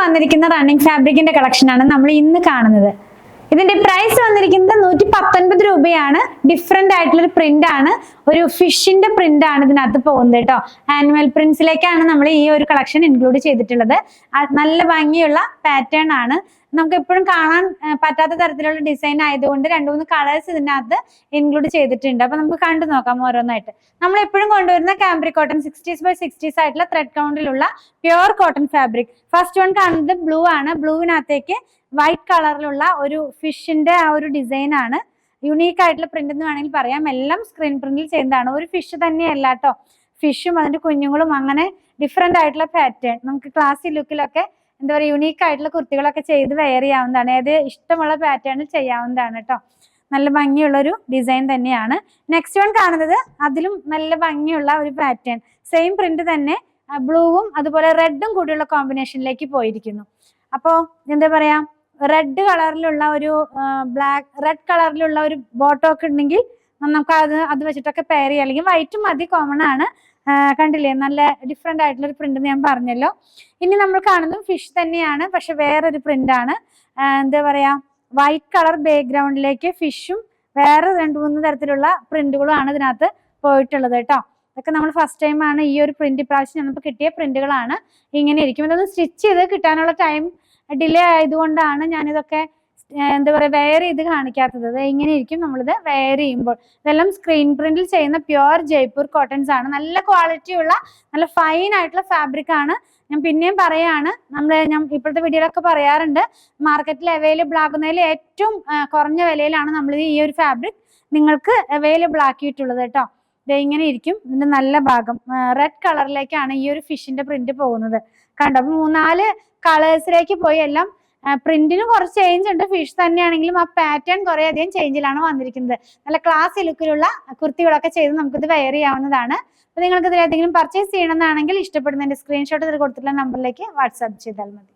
വന്നിരിക്കുന്ന running ഫാബ്രിക്കിന്റെ collection ആണ് നമ്മൾ ഇന്ന് കാണുന്നത്. ഇതിന്റെ പ്രൈസ് വന്നിരിക്കുന്നത് 119 രൂപയാണ്. ഡിഫറെന്റ് ആയിട്ടുള്ള ഒരു പ്രിന്റ് ആണ്, ഒരു ഫിഷിന്റെ പ്രിന്റ് ആണ് ഇതിനകത്ത് പോകുന്നത് കേട്ടോ. ആനിമൽ പ്രിന്റ്സിലേക്കാണ് നമ്മൾ ഈ ഒരു കളക്ഷൻ ഇൻക്ലൂഡ് ചെയ്തിട്ടുള്ളത്. നല്ല ഭംഗിയുള്ള പാറ്റേൺ ആണ്, നമുക്ക് എപ്പോഴും കാണാൻ പറ്റാത്ത തരത്തിലുള്ള ഡിസൈൻ ആയതുകൊണ്ട് 2-3 കളേഴ്സ് ഇതിനകത്ത് ഇൻക്ലൂഡ് ചെയ്തിട്ടുണ്ട്. അപ്പൊ നമുക്ക് കണ്ടു നോക്കാം ഓരോന്നായിട്ട്. നമ്മൾ എപ്പോഴും കൊണ്ടുവരുന്ന cambric cotton 60s by 60s ആയിട്ടുള്ള ത്രെഡ് കൗണ്ടിലുള്ള pure cotton fabric. First one കാണുന്നത് ബ്ലൂ ആണ്. ബ്ലൂവിനകത്തേക്ക് വൈറ്റ് കളറിലുള്ള ഒരു ഫിഷിന്റെ ആ ഒരു ഡിസൈൻ ആണ്. യുണീക്ക് ആയിട്ടുള്ള പ്രിന്റ് എന്ന് വേണമെങ്കിൽ പറയാം. എല്ലാം സ്ക്രീൻ പ്രിന്റിൽ ചെയ്യുന്നതാണ്. ഒരു ഫിഷ് തന്നെയല്ല കേട്ടോ, ഫിഷും അതിന്റെ കുഞ്ഞുങ്ങളും അങ്ങനെ ഡിഫറെന്റ് ആയിട്ടുള്ള പാറ്റേൺ. നമുക്ക് ക്ലാസി ലുക്കിലൊക്കെ എന്താ പറയുക, യുണീക്ക് ആയിട്ടുള്ള കുർത്തികളൊക്കെ ചെയ്ത് വെയർ ചെയ്യാവുന്നതാണ്. ഏത് ഇഷ്ടമുള്ള പാറ്റേണിൽ ചെയ്യാവുന്നതാണ് കേട്ടോ. നല്ല ഭംഗിയുള്ള ഒരു ഡിസൈൻ തന്നെയാണ്. നെക്സ്റ്റ് വൺ കാണുന്നത് അതിലും നല്ല ഭംഗിയുള്ള ഒരു പാറ്റേൺ, സെയിം പ്രിന്റ് തന്നെ, ബ്ലൂവും അതുപോലെ റെഡും കൂടിയുള്ള കോമ്പിനേഷനിലേക്ക് പോയിരിക്കുന്നു. അപ്പോ എന്താ പറയാ, റെഡ് കളറിലുള്ള ഒരു റെഡ് കളറിലുള്ള ഒരു ബോട്ടോ ഒക്കെ ഉണ്ടെങ്കിൽ നമുക്ക് അത് വെച്ചിട്ടൊക്കെ പെയർ ചെയ്യാം. അല്ലെങ്കിൽ വൈറ്റും മതി, കോമൺ ആണ്. കണ്ടില്ലേ, നല്ല ഡിഫറെന്റ് ആയിട്ടുള്ള ഒരു പ്രിന്റ് ഞാൻ പറഞ്ഞല്ലോ. ഇനി നമ്മൾ കാണുന്നത് ഫിഷ് തന്നെയാണ്, പക്ഷെ വേറൊരു പ്രിന്റ് ആണ്. എന്താ പറയാ, വൈറ്റ് കളർ ബാക്ക്ഗ്രൗണ്ടിലേക്ക് ഫിഷും വേറെ 2-3 തരത്തിലുള്ള പ്രിന്റുകളും ആണ് ഇതിനകത്ത് പോയിട്ടുള്ളത് കേട്ടോ. ഇതൊക്കെ നമ്മൾ ഫസ്റ്റ് ടൈം ആണ് ഈ ഒരു പ്രിന്റ് ഇപ്രാവശ്യം നമുക്ക് കിട്ടിയ പ്രിന്റുകളാണ്. ഇങ്ങനെ ഇരിക്കും. ഇതൊന്ന് സ്റ്റിച്ച് ചെയ്ത് കിട്ടാനുള്ള ടൈം ഡിലേ ആയതുകൊണ്ടാണ് ഞാനിതൊക്കെ എന്താ പറയുക വെയർ ചെയ്ത് കാണിക്കാത്തത്. ഇങ്ങനെ ഇരിക്കും നമ്മളിത് വെയർ ചെയ്യുമ്പോൾ. ഇതെല്ലാം സ്ക്രീൻ പ്രിന്റിൽ ചെയ്യുന്ന പ്യുവർ ജയ്പൂർ കോട്ടൺസ് ആണ്. നല്ല ക്വാളിറ്റി ഉള്ള നല്ല ഫൈൻ ആയിട്ടുള്ള ഫാബ്രിക് ആണ്. ഞാൻ പിന്നെയും പറയാണ്, ഞാൻ ഇപ്പോഴത്തെ വീഡിയോയിലൊക്കെ പറയാറുണ്ട്, മാർക്കറ്റിൽ അവൈലബിൾ ആകുന്നതിൽ ഏറ്റവും കുറഞ്ഞ വിലയിലാണ് നമ്മൾ ഈ ഒരു ഫാബ്രിക് നിങ്ങൾക്ക് അവൈലബിൾ ആക്കിയിട്ടുള്ളത് കേട്ടോ. ഇത് ഇങ്ങനെ ഇരിക്കും. ഇതിന്റെ നല്ല ഭാഗം റെഡ് കളറിലേക്കാണ് ഈ ഒരു ഫിഷിന്റെ പ്രിന്റ് പോകുന്നത്. കണ്ടോ, 3-4 കളേഴ്സിലേക്ക് പോയി. എല്ലാം പ്രിന്റിനും കുറച്ച് ചേഞ്ച് ഉണ്ട്. ഫിഷ് തന്നെയാണെങ്കിലും ആ പാറ്റേൺ കുറെ അധികം ചേഞ്ചിലാണ് വന്നിരിക്കുന്നത്. നല്ല ക്ലാസ് ലുക്കിലുള്ള കുർത്തികളൊക്കെ ചെയ്ത് നമുക്കിത് വെയർ ചെയ്യാവുന്നതാണ്. അപ്പൊ നിങ്ങൾക്ക് ഇതിൽ ഏതെങ്കിലും പർച്ചേസ് ചെയ്യണമെന്നാണെങ്കിൽ ഇഷ്ടപ്പെടുന്നതിന്റെ സ്ക്രീൻഷോട്ട് ഇതിൽ കൊടുത്തിട്ടുള്ള നമ്പറിലേക്ക് വാട്സാപ്പ് ചെയ്താൽ മതി.